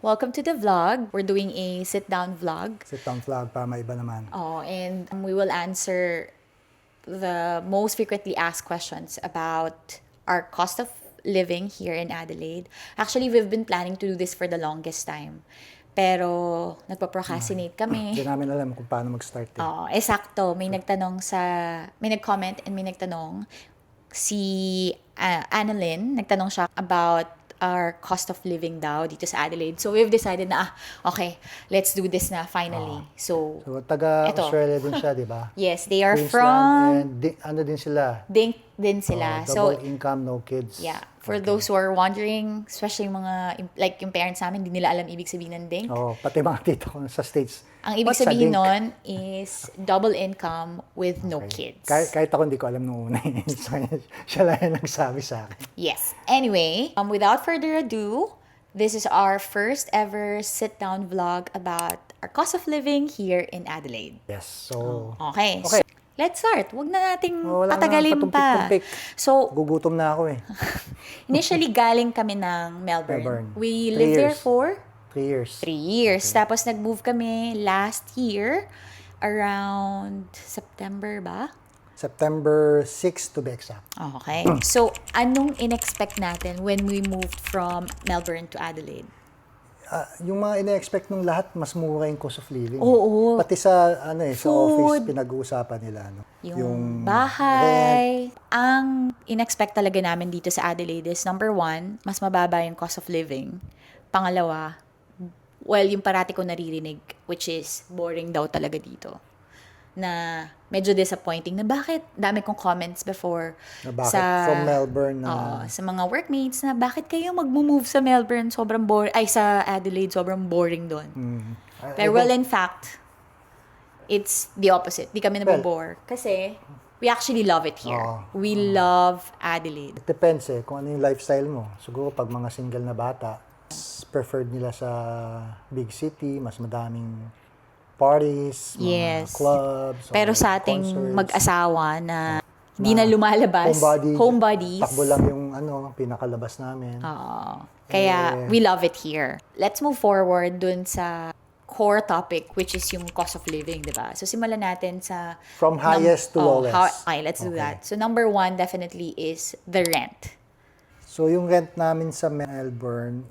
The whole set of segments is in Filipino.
Welcome to the vlog. We're doing a sit-down vlog. Sit-down vlog para maiba naman. Oh, and we will answer the most frequently asked questions about our cost of living here in Adelaide. Actually, we've been planning to do this for the longest time. Pero nagpa-procrastinate Hindi kami. namin alam kung paano mag-start eh. Oo, eksakto. May nag-comment and may nagtanong. Si Annalyn, nagtanong siya about our cost of living daw dito sa Adelaide. So we've decided na, okay, let's do this na finally. So, So, Eto. taga-Australia din siya, di ba? yes, they are Queensland, from and ano din sila? Dink din sila. Double So, income, no kids. yeah, for those who are wondering, especially yung mga, like yung parents namin, hindi nila alam ibig sabihin ng Dink. Oh, pati mga tito ko sa States. Ang ibig What's a sabihin dink? nun is double income with no kids. Kahit ako hindi ko alam nung una. So, siya lang yung nagsabi sa akin. Yes. Anyway, without further ado, this is our first ever sit-down vlog about our cost of living here in Adelaide. Yes, so... Okay. Okay. So, let's start. Huwag na nating Wala na patagalin pa. patumpik-tumpik. So, Gugutom na ako eh. initially galing kami ng Melbourne. Melbourne. We 3 lived there years. for 3 years. 3 years. Tapos nag-move kami last year around September ba? September 6 to be exact. Okay. So, anong in-expect natin when we moved from Melbourne to Adelaide? Yung mga ina-expect nung lahat, mas mura yung cost of living. Oo. Pati sa, sa office, Food. pinag-uusapan nila. No? Yung rent. bahay. Ang in-expect talaga namin dito sa Adelaide is, number one, mas mababa yung cost of living. Pangalawa, well, yung parati ko naririnig, which is boring daw talaga dito. Na medyo disappointing na bakit dami kong comments before Na bakit from Melbourne na... sa mga workmates na bakit kayo mag-move sa Melbourne sobrang boring, ay sa Adelaide sobrang boring doon. Pero well, in fact, it's the opposite. Di kami nabobore. Kasi we actually love it here. We love Adelaide. It depends kung ano yung lifestyle mo. Siguro pag mga single na bata, preferred nila sa big city, mas madaming parties, mga Yes. clubs, Pero or sa ating concerts. mag-asawa na hindi na lumalabas, homebodies. Takbo lang yung pinakalabas namin. Kaya we love it here. Let's move forward dun sa core topic, which is yung cost of living, di ba? So simulan natin sa... From highest to lowest. Okay, let's do that. So number one definitely is the rent. So, yung rent namin sa Melbourne,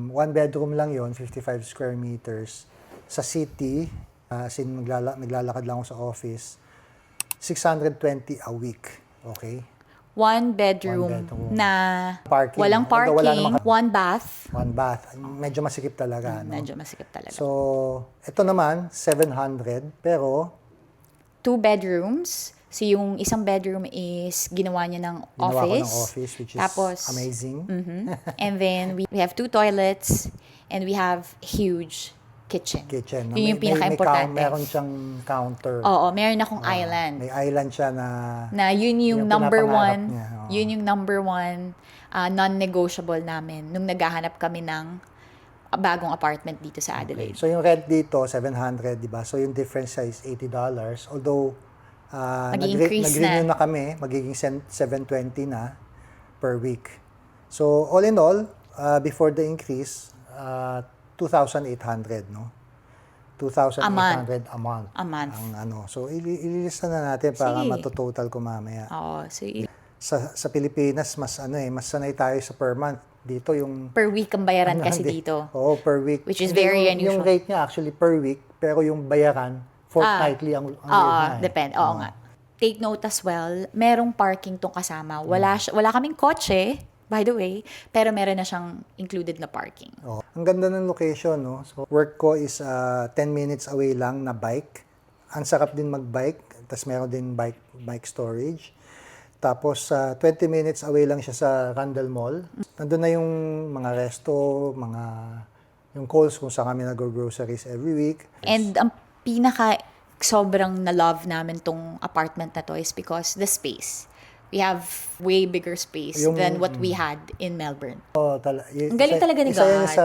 one bedroom lang yon, 55 square meters. Sa city, as in naglalakad lang ako sa office, 620 a week. Okay? One bedroom, One bedroom. na Parking. walang Although wala parking, namang one bath. One bath. Medyo masikip talaga. No? Medyo masikip talaga. So, ito naman, 700. Pero, Two bedrooms. So yung isang bedroom is ginawa niya ng ginawa ko office. ng office, which is Tapos, amazing. And then we have two toilets and we have huge kitchen. Kitchen. Yun yung pinaka-importante. Meron siyang counter. Oo, meron akong island. May island siya Na yun yung yung number pinapangarap one, niya, oo. yun yung number one non-negotiable namin nung naghahanap kami ng bagong apartment dito sa Adelaide. So, yung rent dito, 700, di ba? So, yung difference siya is $80. Although, Mag-i-increase nag-renew na kami, magiging 720 na per week. So, all in all, before the increase, 2,800, no? 2,800 a month. A month. So, ililista na natin para Sige. matototal ko mamaya. Oo, so Sa Pilipinas, mas sanay tayo sa per month. Dito yung... per week ang bayaran kasi hindi. dito. Oo, per week. Which is Hindi, very yung unusual. rate niya actually per week, pero yung bayaran, fortnightly ang rate niya. Depende. Oo nga. Take note as well, merong parking tong kasama. Wala kaming kotse, by the way, pero meron na siyang included na parking. Oh. Ang ganda ng location, no? So, work ko is 10 minutes away lang na bike. Ang sarap din mag-bike, tapos meron din bike storage. Tapos 20 minutes away lang siya sa Randall Mall. Nandun na yung mga resto, yung Coles kung saan kami nag-groceries every week. And ang pinaka sobrang na-love namin tong apartment na to is because the space. We have way bigger space than what we had in Melbourne. Ang galing talaga ni Isa God. yan sa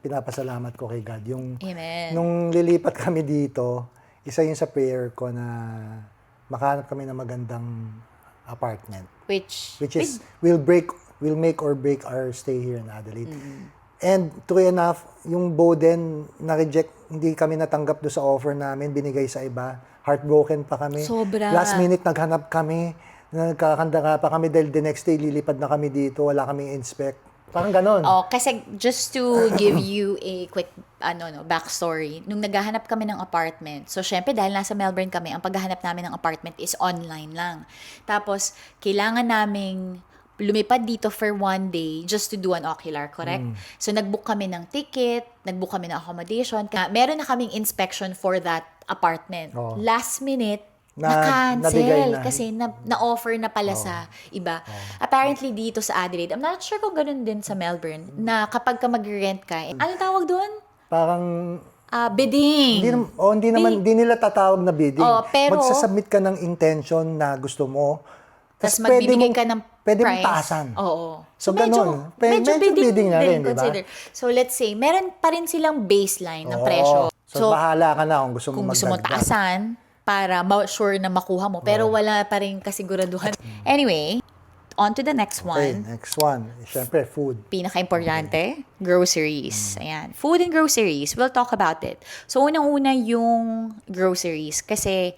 pinapasalamat ko kay God. Amen. Nung lilipat kami dito, isa yun sa prayer ko na makahanap kami ng magandang apartment. Which Which is, will make or break our stay here in Adelaide. And true enough, yung Boden na-reject, hindi kami natanggap do sa offer namin, binigay sa iba. Heartbroken pa kami. Sobra. Last minute naghanap kami, nagkakanda pa kami dahil the next day lilipad na kami dito, wala kaming inspect. Parang ganon. Oh, kasi just to give you a quick backstory, nung naghahanap kami ng apartment, so syempre dahil nasa Melbourne kami, ang paghahanap namin ng apartment is online lang. Tapos, kailangan naming lumipad dito for one day just to do an ocular, correct? So, nag-book kami ng ticket, nag-book kami ng accommodation. Meron na kaming inspection for that apartment. Oh. Last minute, Nabigay na-cancel na. kasi na-offer na pala sa iba. Apparently dito sa Adelaide, I'm not sure kung ganun din sa Melbourne, na kapag ka mag-rent ka, ano tawag doon? Parang Bidding. hindi nila tatawag na bidding. Oh, pero- Magsasubmit ka ng intention na gusto mo. Tapos Tas pwede magbibigay mong- ka ng pwede mong price. taasan. Oo. So, ganun. Medyo bidding na rin, di ba? consider. So, let's say, meron pa rin silang baseline ng Oo. presyo. So, bahala ka na kung gusto mo kung gusto mo magdagdag. taasan, para sure na makuha mo. Pero wala pa rin kasiguraduhan. Anyway, on to the next Okay, one. next one. Siyempre, food. Pinaka-importante, groceries. Ayan. Food and groceries. We'll talk about it. So, unang-una yung groceries. Kasi,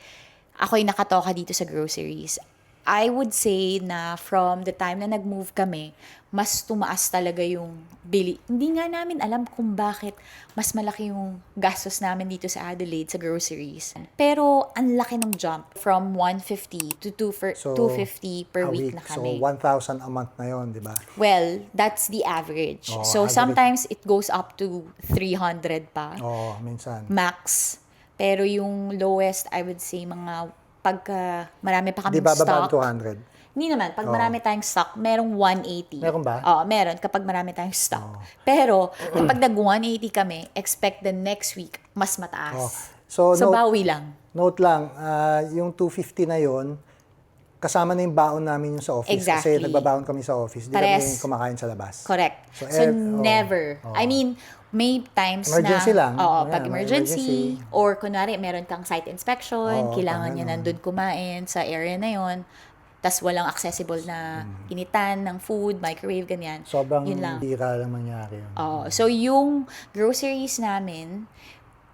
ako'y nakatoka dito sa groceries. I would say na from the time na nag-move kami, mas tumaas talaga yung bili. Hindi nga namin alam kung bakit mas malaki yung gastos namin dito sa Adelaide sa groceries. Pero ang laki ng jump from 150 to 250 per A week na So, kami. 1,000 a month na yon, di ba? Well, that's the average. Oh, So, average. sometimes it goes up to 300 pa, Oo, minsan. max. Pero yung lowest, I would say, mga pagka marami pa Di kaming ba babang stock. 200? Hindi naman. Pag marami tayong stock, merong 180. Meron ba? Oo, meron kapag marami tayong stock. Pero, kapag nag-180 kami, expect the next week, mas mataas. So, So, note, bawi lang. note lang, yung 250 na yon, kasama na yung baon namin yung sa office. Exactly. Kasi nagbabaon kami sa office. Di Pares. kami kumakain sa labas. Correct. So, So, oh. never. I mean, may times Emergency na, lang. oo, Ayan, pag may emergency, emergency. or kunwari, meron kang site inspection, Oo, kailangan tama niya yun. nandun kumain sa area na yon, tas walang accessible na initan ng food, microwave, ganyan. Sobrang Yun lang. bira lang mangyari yun. Oo. So, yung groceries namin,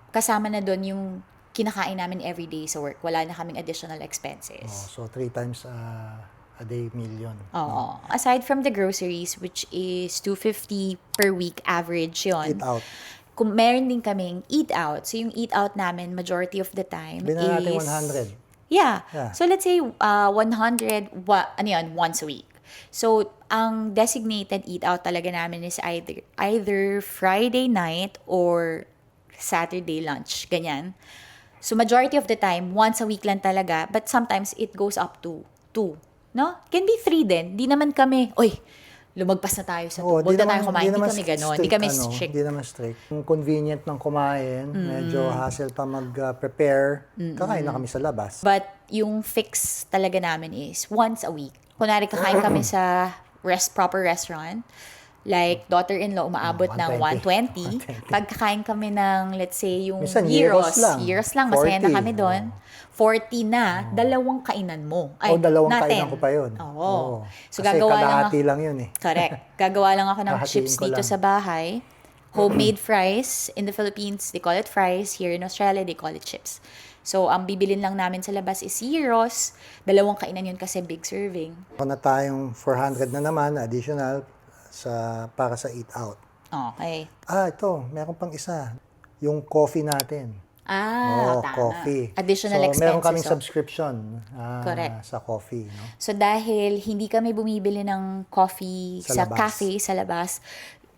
kasama na doon yung kinakain namin everyday sa work. Wala na kaming additional expenses. So, 3 times a day million. Oo. Aside from the groceries, which is 250 per week average yon. Eat out. Kung meron din kaming eat out. So, yung eat out namin, majority of the time Sabihin na natin is... 100. Yeah. Yeah. So, let's say 100, once a week. So, ang designated eat out talaga namin is either Friday night or Saturday lunch. Ganyan. So, majority of the time, once a week lang talaga. But sometimes, it goes up to 2. No? Can be 3 din. Di naman kami, lumagpas na tayo sa 2. Huwag na tayo kumain. Di kami ganon. Di kami strict. Hindi naman strict. Kung convenient ng kumain, medyo hassle pa mag-prepare, kakain na kami sa labas. But yung fix talaga namin is once a week. Kunwari kakain kami sa proper restaurant, like daughter-in-law umaabot ng 120. 120. Pag kakain kami ng, let's say, yung Minsan, gyros gyros lang. masaya na 40. kami doon. 40 na, dalawang kainan mo. O, dalawang natin. kainan ko pa yun. Oo. So, Kasi gagawa lang kalahati ako. lang yun eh. Correct. Gagawa lang ako ng Hahatiin chips ko dito lang. sa bahay. Homemade fries. In the Philippines, they call it fries. Here in Australia, they call it chips. So, ang bibilin lang namin sa labas is gyros. Dalawang kainan yun kasi big serving. Kung na tayong 400 na naman, additional, para sa eat out. Okay. Ito, meron pang isa. Yung coffee natin. Tama. Coffee. Additional so, expenses. meron kaming oh. subscription Correct. sa coffee. No? So, dahil hindi kami bumibili ng coffee Sa sa labas. cafe, sa labas,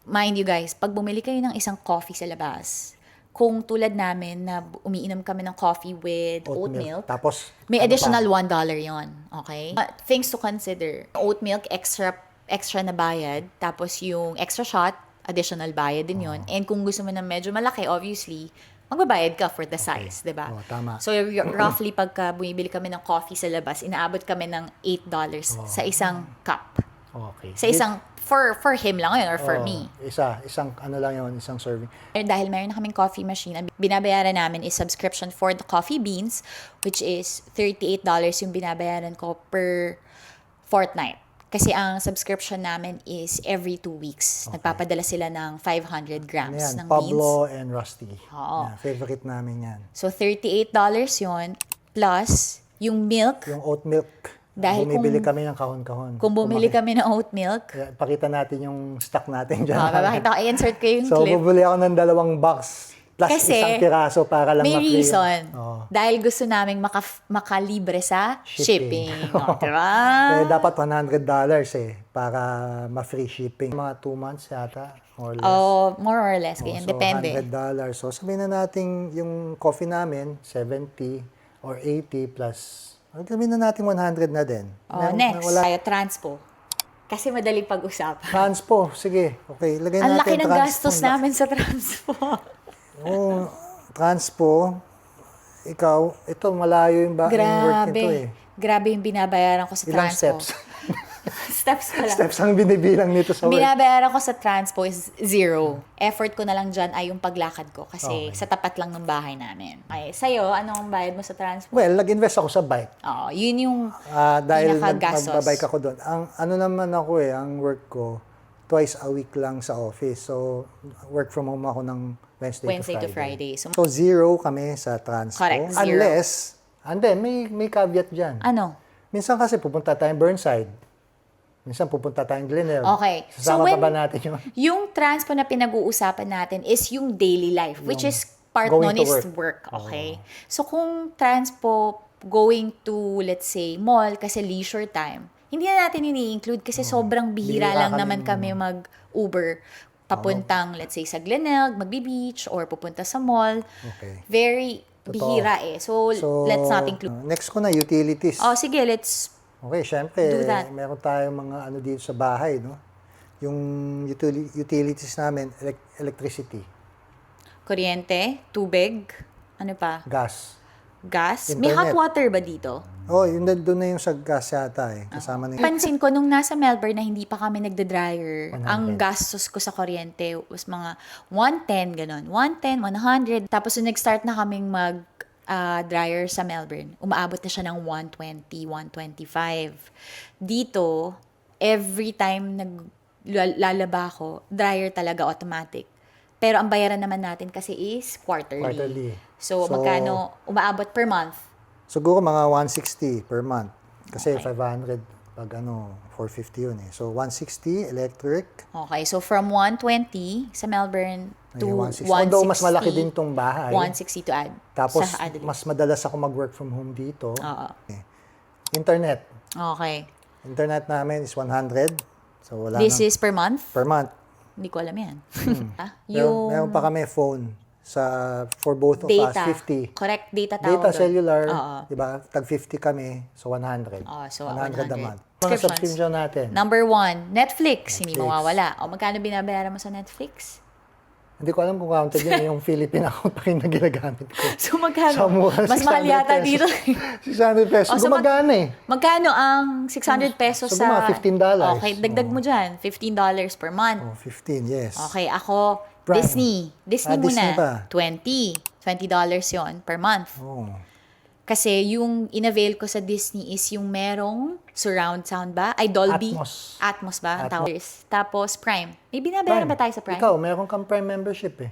mind you guys, pag bumili kayo ng isang coffee sa labas, kung tulad namin na umiinom kami ng coffee with oat milk, Tapos, may ano additional pa? $1 yon, okay? Things to consider. Oat milk, extra na bayad. Tapos yung extra shot, additional bayad din yon. And kung gusto mo na medyo malaki, obviously, magbabayad ka for the size, di ba? Tama. So, roughly, pagka bumibili kami ng coffee sa labas, inaabot kami ng $8 sa isang cup. Okay. Sa isang, for him lang yun, or for me. Isang ano lang yun, isang serving. Dahil mayroon na kaming coffee machine, ang binabayaran namin is subscription for the coffee beans, which is $38 yung binabayaran ko per fortnight. Kasi ang subscription namin is every 2 weeks. Nagpapadala sila ng 500 Ano grams yan? ng beans. Pablo and Rusty. Oo. Yan, favorite namin yan. So, $38 yon plus yung milk. Yung oat milk. Dahil bumibili kung- kami ng kahon-kahon. Kung bumili kami ng oat milk, Pakita natin yung stock natin dyan. babakita ko, i-insert ko yung So, clip. bubuli ako ng 2 box plus Kasi, isang piraso para lang May ma-free. reason. Oo. Dahil gusto naming makalibre sa Shipping. shipping. O, diba? Dapat $100 para ma-free shipping. Mga 2 months yata, or less. Oh, more or less. Ganyan. So, Depende. $100. So, sabihin na natin yung coffee namin, 70 or 80 plus, sabihin na natin 100 na din. Oh, next. Tayo, transpo. Kasi madaling pag-usapan. Transpo, sige. Okay, lagay Ang natin laki ng transpo. gastos namin sa transpo. Oh, transpo, ikaw, ito malayo yung work nito eh. Grabe yung binabayaran ko sa Ilang transpo. steps? Steps pala. Steps ang binibilang nito sa work. Binabayaran ko sa transpo is 0. Effort ko na lang dyan ay yung paglakad ko kasi Okay. sa tapat lang ng bahay namin. Okay, sa'yo, anong bayad mo sa transpo? Well, nag-invest ako sa bike. Oo, yun yung Dahil pinakagastos. magbabike ako doon. Ang ano naman ako ang work ko, twice a week lang sa office. So, work from home ako ng Wednesday to Friday. So, 0 kami sa transpo. Correct, 0. Unless, and then, may caveat dyan. ano? Minsan kasi pupunta tayong Burnside. Minsan pupunta tayong Glenelg. Okay. Sasama pa ba natin yun? Yung transpo na pinag-uusapan natin is yung daily life, which is part going nun to is work. work. Okay? So, kung transpo going to, let's say, mall kasi leisure time, hindi na natin ini-include kasi sobrang bihira Bihira lang kami naman kami mag-Uber papuntang, let's say, sa Glenelg, magbi-beach, or pupunta sa mall. Okay. Very Totoo. bihira eh. So, let's not include. Next ko na, utilities. Oh, sige, let's Okay, syempre, Do that. meron tayong mga ano dito sa bahay, no? Yung utilities namin, electricity, kuryente, tubig, ano pa? gas. Gas? May hot Internet. water ba dito? Oh, yun doon na yung sa gas yata eh. Kasama na yun. Pansin ko, nung nasa Melbourne na hindi pa kami nagda-dryer, ang gastos ko sa kuryente was mga 110, ganon. 110, 100. Tapos nung nag-start na kaming dryer sa Melbourne, umaabot na siya ng 120, 125. Dito, every time naglalaba ako, dryer talaga automatic. Pero ang bayaran naman natin kasi is quarterly. Quarterly. So, magkano umaabot per month? Siguro mga 160 per month. Kasi Okay. 500 pag 450 yun eh. So 160 electric. Okay, so from 120 sa Melbourne to Ayun, 160. 160. Although mas malaki din tong bahay. 160 to add Tapos sa Adelaide. mas madalas ako mag-work from home dito. Oo. Internet. Okay. Internet namin is 100. So wala This nang- is per month? per month. Hindi ko alam yan. Meron pa kami phone for both of us, data. 50. Correct, data tawag Data doon. cellular, Oo. di ba? Tag 50 kami, so 100. So 100 a 100. month. Mga subscription natin. Number 1, Netflix. Hindi Netflix. mawawala. O magkano binabayaran mo sa Netflix? Hindi ko alam kung counted yun, yung Philippine account pa rin na ginagamit ko. So magkano? Sa mura, Mas mahal 600 yata pesos. dito. 600 pesos. Oh, so Gumagana eh. Magkano ang 600 pesos So, sa... mga $15. Okay, dagdag mo dyan. $15 per month. Oh, 15, yes. Okay, ako, Prime. Disney muna. Disney pa. $20 yon per month. Oh. Kasi yung in-avail ko sa Disney is yung merong surround sound ba? Ay, Dolby. Atmos. Atmos ba? Ang Atmos. tawag. Tapos Prime. May binabayaran ba tayo sa Prime? Ikaw, meron kang Prime membership eh.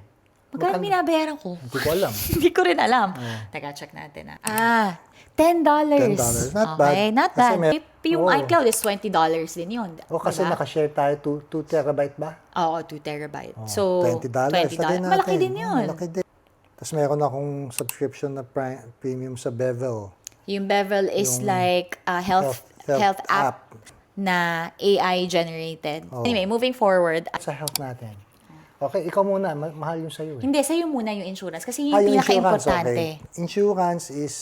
Magkano binabayaran ko? Hindi ko alam. Hindi ko rin alam. Teka, check natin. $10. $10. Not bad. Okay, not Kasi bad. Yung Oo. iCloud is $20 din yun. O kasi Diba? nakashare tayo 2 terabyte ba? Oo, 2 terabyte. Oh, So, $20. Lagay natin. Malaki din Oh, yun. malaki din. Tapos meron akong subscription na premium sa Bevel. Yung Bevel is like a health app na AI generated. Oh. Anyway, moving forward. Sa health natin. Okay, ikaw muna. Mahal yung sa'yo eh. Hindi, sa'yo muna yung insurance kasi yun Yung yung pinaka-importante. Okay. Insurance is,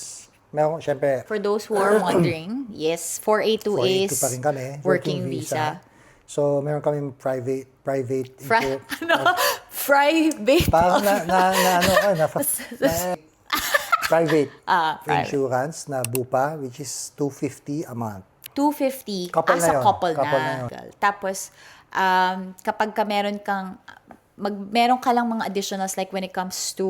meron, syempre, For those who are wondering, yes, 482 is 482 pa rin kami. working visa. So, meron kami private Private. parang private private. insurance na bupa, which is $250 a month. 250 Couple as na a yun. couple Couple na. na yun. Tapos, kapag ka meron kang, meron ka lang mga additionals like when it comes to,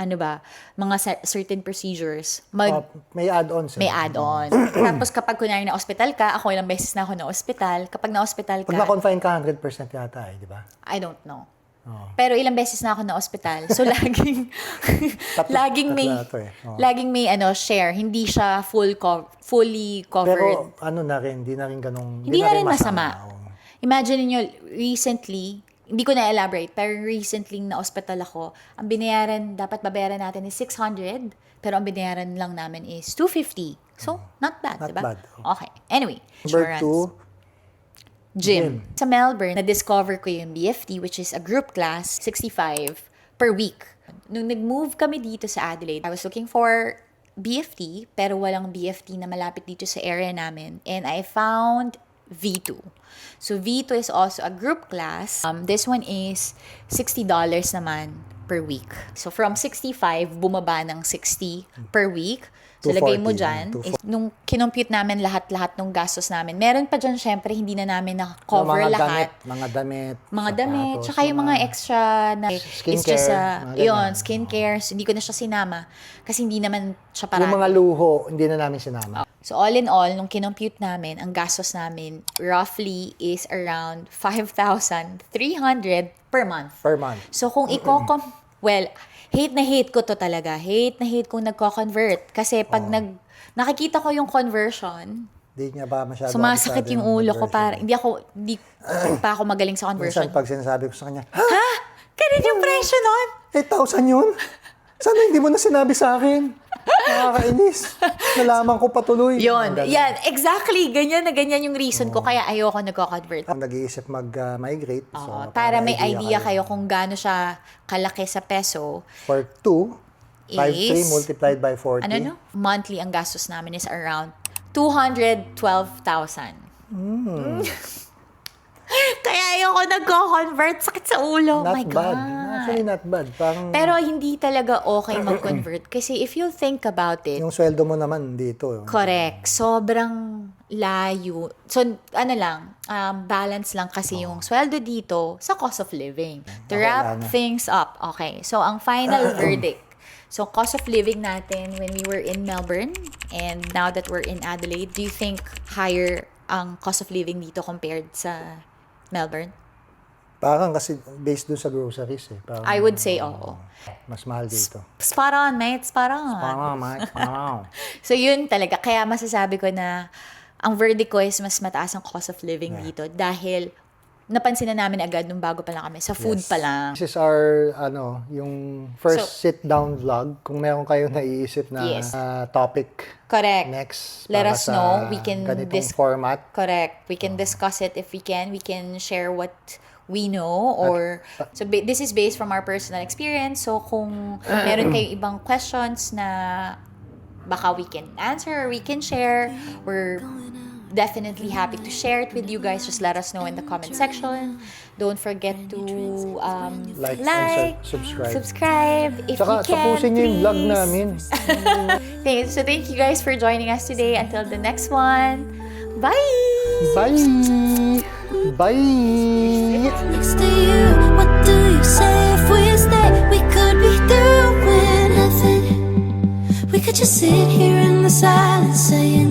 ano ba, mga certain procedures, May add-ons. may add-on. Tapos kapag kunwari na hospital ka, ako ilang beses na ako na hospital. Kapag na hospital Pag ka, na-confine ka, 100% yata di ba? I don't know. Oo. Pero ilang beses na ako na hospital. So laging laging may share, hindi siya fully covered. Pero na rin, hindi na rin ganun. Hindi na rin masama. Oo. Imagine niyo recently, hindi ko na elaborate, pero recently na hospital ako, ang binayaran, dapat babayaran natin is 600, pero ang binayaran lang namin is 250. So, not bad, Not diba? bad. Okay. Anyway, Number insurance. 2, Gym. Sa Melbourne, na-discover ko yung BFT, which is a group class, 65 per week. Nung nag-move kami dito sa Adelaide, I was looking for BFT, pero walang BFT na malapit dito sa area namin. And I found V2. So, V2 is also a group class. This one is $60 naman per week. So, from 65, bumaba ng 60 per week. So, lagay mo 240, dyan. Nung kinompute namin lahat ng gastos namin, meron pa dyan, syempre, hindi na namin na-cover lahat. Mga damit, sapatos, Tsaka yung mga extra na it's just skincare. So, hindi ko na siya sinama. Kasi hindi naman siya parati. Yung mga luho, hindi na namin sinama. So, all in all, nung kinompute namin, ang gastos namin roughly is around 5,300 per month. Per month. So, kung hate na hate ko to talaga. Hate na hate kung nagko-convert. Kasi pag nakikita ko yung conversion, Hindi niya ba masyado sumasakit abisado yung ulo ko. Hindi pa ako magaling sa conversion. Minsan pag sinasabi ko sa kanya, Ha? Ganun yung presyo nun? 8,000 yun? Sana hindi mo na sinabi sa akin. Nakakainis. Nalaman ko patuloy. Yun. Ang ganun. Yan. Exactly. Ganyan na ganyan yung reason ko. Kaya ayoko nagko-convert. Nag-iisip mag-migrate. Oo, para may idea kayo kung gaano siya kalaki sa peso. For 2, 5,3 Is- multiplied by 40. Monthly ang gastos namin is around 212,000. Kaya ayoko nagko-convert. Sakit sa ulo. Not My bad. God. Actually, not bad. Parang Pero hindi talaga okay mag-convert. Kasi if you think about it, yung sweldo mo naman dito. correct. Sobrang layo. So, balance lang kasi yung sweldo dito sa cost of living. To wrap wala na. things up. Okay. So, ang final verdict. So, cost of living natin when we were in Melbourne and now that we're in Adelaide, do you think higher ang cost of living dito compared sa Melbourne? Parang kasi based dun sa groceries eh. Parang, I would say oo. mas mahal dito. Spot on, mate. Spot on. Parang. So, yun talaga. Kaya masasabi ko na ang verdict ko is mas mataas ang cost of living dito dahil napansin na namin agad nung bago pa lang kami. Sa food pa lang. This is our, yung first sit-down vlog. Kung meron kayong naiisip na Yes. topic Correct. next Let para us sa know. We can ganitong format. Correct. We can discuss it if we can. We can share what we know or so this is based from our personal experience. So kung meron kayong ibang questions na baka we can answer or we can share, we're definitely happy to share it with you guys. Just let us know in the comment section. Don't forget to Like and subscribe if Saka you can, tapusin niyo yung vlog please. namin. So thank you guys for joining us today. Until the next one. Bye! Bye! Bye! Next to you, what do you say if we stay? We could be doing nothing. We could just sit here in the silence saying